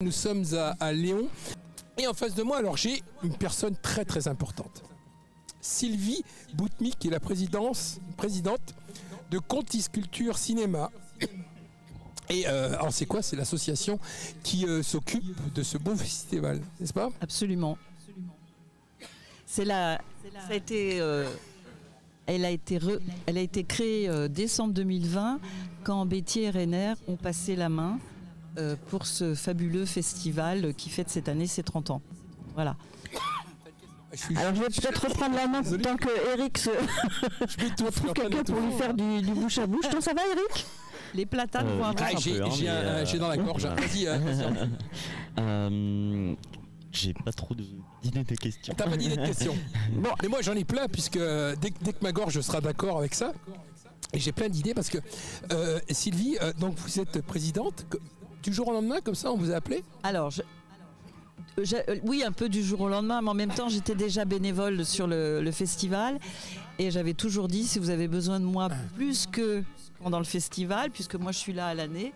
Nous sommes à Léon et en face de moi, alors j'ai une personne très très importante. Sylvie Boutmy, qui est la présidente de Contisculture Cinéma. Et alors c'est quoi? C'est l'association qui s'occupe de ce beau festival, n'est-ce pas? Absolument. Elle a été créée décembre 2020 quand Betty et Rainer ont passé la main pour ce fabuleux festival qui fête cette année ses 30 ans. Voilà. Alors je vais peut-être reprendre la main tant que Eric trouve quelqu'un pour lui faire du bouche à bouche. Toi, ça va, Eric? Les platanes vont avoir j'ai dans la gorge. Vas-y. J'ai pas trop d'idées de questions. T'as pas d'idée de questions? Bon, mais moi j'en ai plein, puisque dès que ma gorge sera d'accord avec ça, et j'ai plein d'idées parce que Sylvie, donc vous êtes présidente du jour au lendemain, comme ça on vous a appelé? Alors, oui, un peu du jour au lendemain, mais en même temps j'étais déjà bénévole sur le festival et j'avais toujours dit, si vous avez besoin de moi plus que pendant le festival, puisque moi je suis là à l'année,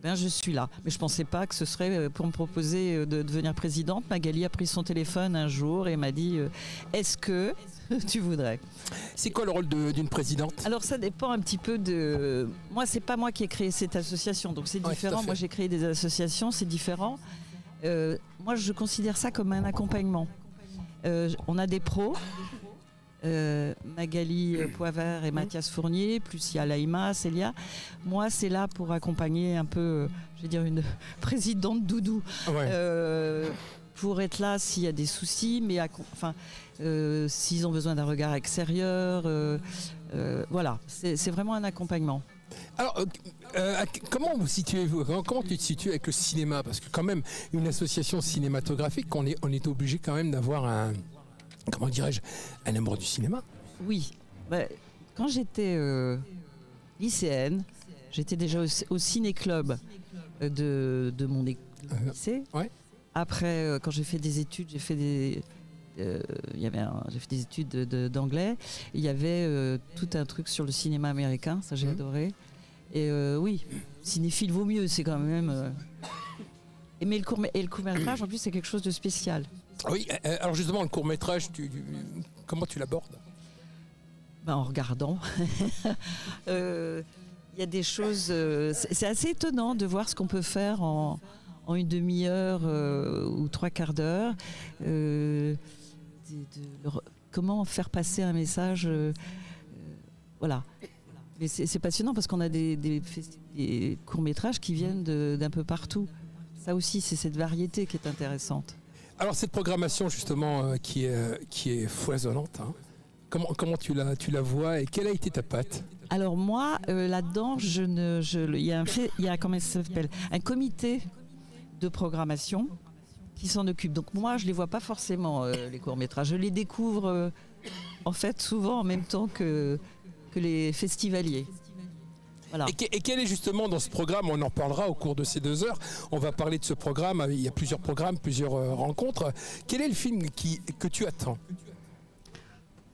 ben je suis là. Mais je pensais pas que ce serait pour me proposer de devenir présidente. Magali a pris son téléphone un jour et m'a dit est-ce que tu voudrais? C'est quoi le rôle d'une présidente? Alors ça dépend un petit peu de... Moi, c'est pas moi qui ai créé cette association, donc c'est différent. Ouais, moi j'ai créé des associations, c'est différent. Moi je considère ça comme un accompagnement. On a des pros, Magali Poivert et Mathias Fournier, plus il y a Laïma, Célia. Moi c'est là pour accompagner un peu, je vais dire une présidente doudou. Ouais. Pour être là s'il y a des soucis, mais s'ils ont besoin d'un regard extérieur, voilà, c'est vraiment un accompagnement. Alors, comment tu te situes avec le cinéma? Parce que quand même, une association cinématographique, on est obligé quand même d'avoir un amour du cinéma. Oui, quand j'étais lycéenne, j'étais déjà au ciné-club de mon lycée. Ouais. Après, quand j'ai fait des études, j'ai fait des études d'anglais. Il y avait tout un truc sur le cinéma américain, ça j'ai adoré. Et oui, cinéphile vaut mieux, c'est quand même... Mais le court-métrage, en plus, c'est quelque chose de spécial. Oui, alors justement, le court-métrage, comment tu l'abordes? En regardant. Il y a des choses... c'est assez étonnant de voir ce qu'on peut faire en une demi-heure ou 3/4 d'heure. Comment faire passer un message... voilà. Mais c'est passionnant parce qu'on a des courts-métrages qui viennent d'un peu partout. Ça aussi, c'est cette variété qui est intéressante. Alors cette programmation justement qui est foisonnante, hein. Comment tu la vois et quelle a été ta patte? Alors moi, là-dedans, il y a comment ça s'appelle, un comité de programmation qui s'en occupe. Donc moi, je les vois pas forcément les courts-métrages. Je les découvre en fait souvent en même temps que les festivaliers. Voilà. Et quel est justement dans ce programme, on en parlera au cours de ces 2 heures, on va parler de ce programme, il y a plusieurs programmes, plusieurs rencontres. Quel est le film que tu attends?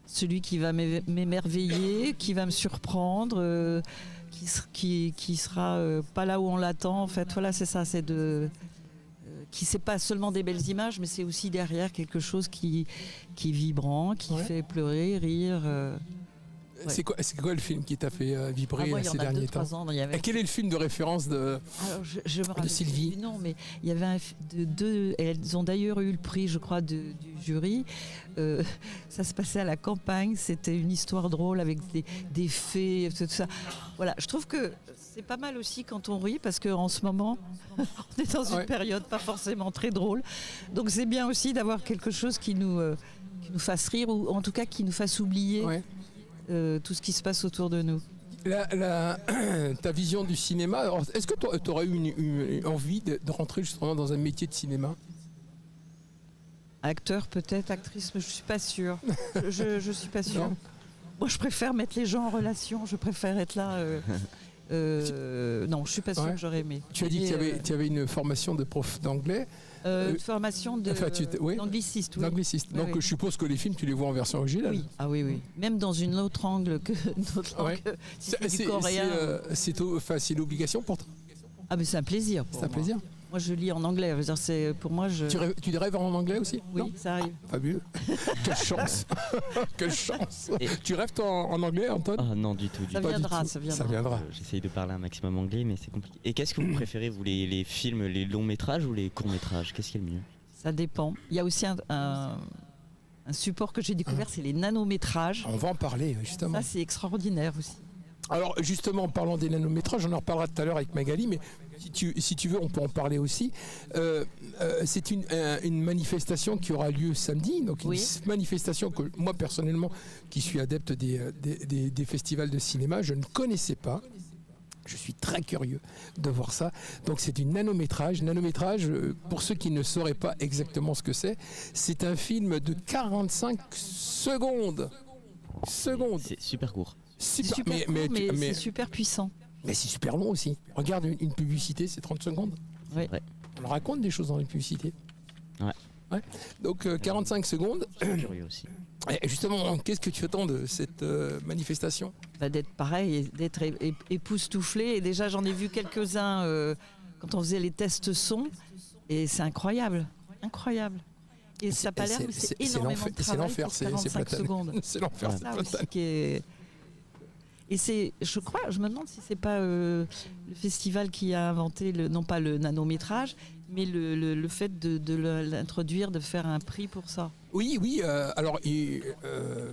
Celui qui va m'émerveiller, qui va me surprendre, qui sera pas là où on l'attend. En fait, voilà, c'est ça, c'est pas seulement des belles images, mais c'est aussi derrière quelque chose qui est vibrant, qui fait pleurer, rire. Ouais. C'est quoi le film qui t'a fait vibrer ces derniers temps? Et quel est le film de référence de Sylvie? Non, mais il y avait elles ont d'ailleurs eu le prix, je crois, du jury. Ça se passait à la campagne, c'était une histoire drôle avec des fées, tout ça. Voilà, je trouve que c'est pas mal aussi quand on rit, parce qu'en ce moment, on est dans une période pas forcément très drôle. Donc c'est bien aussi d'avoir quelque chose qui nous fasse rire, ou en tout cas qui nous fasse oublier tout ce qui se passe autour de nous. Ta vision du cinéma, est-ce que tu aurais eu une envie de rentrer justement dans un métier de cinéma? Acteur peut-être, actrice, mais je suis pas sûre. Je suis pas sûre. Moi je préfère mettre les gens en relation, je préfère être là... non, je suis pas sûre que j'aurais aimé. Tu as dit que tu avais une formation de prof d'anglais. Une formation d'angliciste. D'angliciste. Donc je suppose que les films, tu les vois en version originale. Oui. Ah oui. Même dans une autre langue que notre langue. Si c'est du coréen. C'est l'obligation pour toi? Ah mais c'est un plaisir. C'est un plaisir. Moi, je lis en anglais. Pour moi, Tu rêves en anglais aussi? Oui, non, ça arrive. Fabuleux. Quelle chance. Quelle chance. Tu rêves toi en anglais, Antoine? Ah non, du tout. Ça viendra. J'essaye de parler un maximum anglais, mais c'est compliqué. Et qu'est-ce que vous préférez, vous, les films, les longs métrages ou les courts métrages? Qu'est-ce qui est le mieux? Ça dépend. Il y a aussi un support que j'ai découvert, c'est les nanométrages. On va en parler, justement. Ça, c'est extraordinaire aussi. Alors, justement, en parlant des nanométrages, on en reparlera tout à l'heure avec Magali, mais si tu veux, on peut en parler aussi. C'est une manifestation qui aura lieu samedi, donc une manifestation que moi, personnellement, qui suis adepte des festivals de cinéma, je ne connaissais pas. Je suis très curieux de voir ça. Donc c'est du nanométrage. Nanométrage, pour ceux qui ne sauraient pas exactement ce que c'est un film de 45 secondes. C'est super court. Super court, mais c'est super puissant. Mais c'est super long aussi. Regarde une publicité, c'est 30 secondes. Oui. On raconte des choses dans les publicités. Ouais. Donc 45 secondes. Je suis curieux aussi. Et justement, qu'est-ce que tu attends de cette manifestation? D'être pareil, d'être époustouflé. Et déjà, j'en ai vu quelques-uns quand on faisait les tests son. Et c'est incroyable. Incroyable. Et ça n'a pas l'air, mais c'est énormément de travail pour 45 secondes. C'est l'enfer, c'est Platane. Et je me demande si c'est pas le festival qui a inventé, non pas le nanométrage, mais le fait de l'introduire, de faire un prix pour ça. Oui. Alors,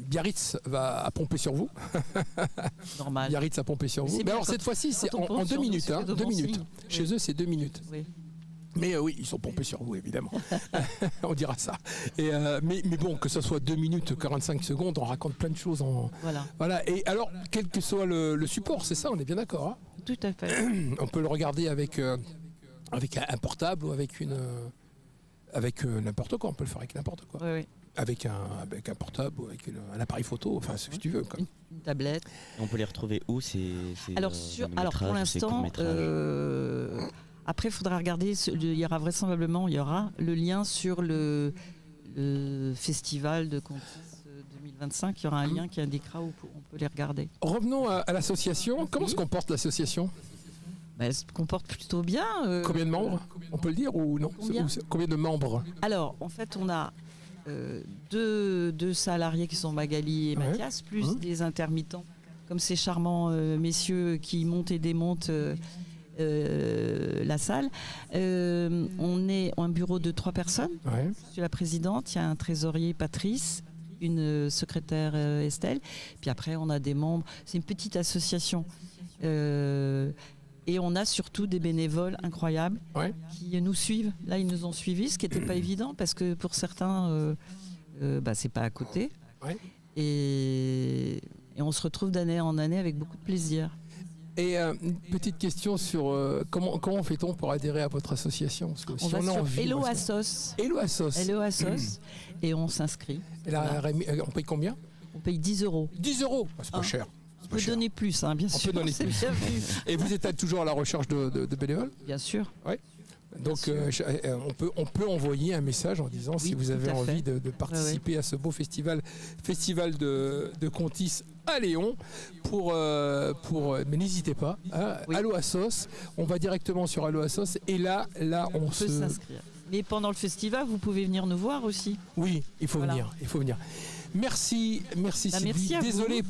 Biarritz va pomper sur vous. Normal. Biarritz a pompé sur vous. Mais alors, cette fois-ci, c'est en 2 minutes. 2 minutes. Chez eux, c'est 2 minutes. Oui. Mais oui, ils sont pompés sur vous, évidemment. On dira ça. Mais bon, que ce soit 2 minutes, 45 secondes, on raconte plein de choses. Voilà. Et alors, quel que soit le support, c'est ça, on est bien d'accord, hein? Tout à fait. On peut le regarder avec un portable ou avec n'importe quoi. On peut le faire avec n'importe quoi. Oui. Avec un portable ou avec un appareil photo, enfin ce que tu veux. Une tablette. On peut les retrouver où Alors pour l'instant, après il faudra regarder, il y aura le lien sur le festival de Contis 2025, il y aura un lien qui indiquera où on peut les regarder. Revenons à l'association. Comment se comporte l'association? Elle se comporte plutôt bien. Combien de membres? On peut le dire ou non? Combien de membres? Alors, en fait, on a deux salariés qui sont Magali et Mathias, plus des intermittents, comme ces charmants messieurs qui montent et démontent la salle. On est un bureau de 3 personnes. Je suis la présidente, il y a un trésorier Patrice, une secrétaire Estelle, puis après on a des membres. C'est une petite association. Et on a surtout des bénévoles incroyables qui nous suivent. Là, ils nous ont suivis, ce qui n'était pas évident parce que pour certains, c'est pas à côté. Et on se retrouve d'année en année avec beaucoup de plaisir. Et une petite question sur comment fait-on pour adhérer à votre association? Parce que on va sur Hello Assos. Et on s'inscrit. Et là, on paye combien? On paye 10 €. 10 €, c'est pas cher. On peut donner plus, bien sûr. On peut donner plus. Et vous êtes toujours à la recherche de bénévoles? Bien sûr. Oui. Donc on peut envoyer un message en disant si vous avez envie de participer à ce beau festival de Contis à Léon mais n'hésitez pas. Allo Assos, on va directement sur Allo Assos et là on peut s'inscrire. Mais pendant le festival, vous pouvez venir nous voir aussi. Oui, il faut venir. Merci Sylvie. Désolé